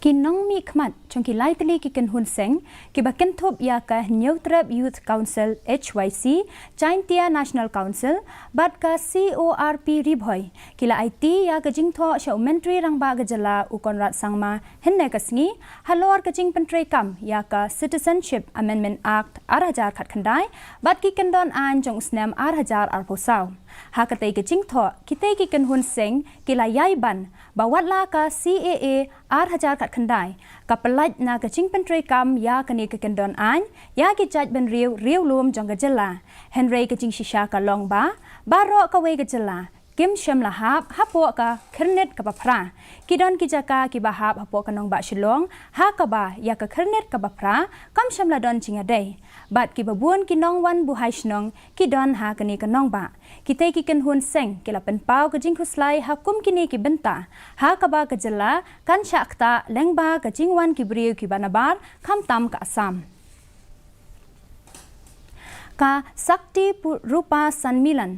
Kinong mi khmat chong ki lai Tylli ki Kynhun Seng ki ba kenthop ya ka Neutral Youth Council HYC Chaintia National Council bat ka CORP ribhoi ki la IT ya ka jingtho sha Myntri Rangbah ka Jylla ukonrat sangma henne ka sngi Halor ka jing pentrai kam ya ka Citizenship Amendment Act 2000 khat khandai bat ki Kyndon an jong snam 2000 arposau ha ka tei ka jingtho ki tei ki Kynhun Seng ki la yai ban ba wat la ka CAA 2000 khat khandai ka pelaj na ka jing pentrai kam ya ka ni ka Kyndon an ya ki jaj ben riu lum jong ka Jylla Henry ka jing shisha ka Rangbah baro ka we ka Jylla Kim Shem lahap hapo ka kernet ka bapra Kyndon ki jaka ki bahap hapo ka nong ba shilong ha ka ba ya ka kernet ka bapra kam Shem la don chinga dei bat ki babun ki nong wan buhai shnong Kyndon ha ka ni ka nong ba ki te ki Kynhun Seng ki la pen pau ka jing khuslai ha kum ki ni ki benta ha ka ba ka Jylla kan shakta Rangbah ka jing wan ki briu ki banabar kham tam ka asam ka sakti rupa sanmilan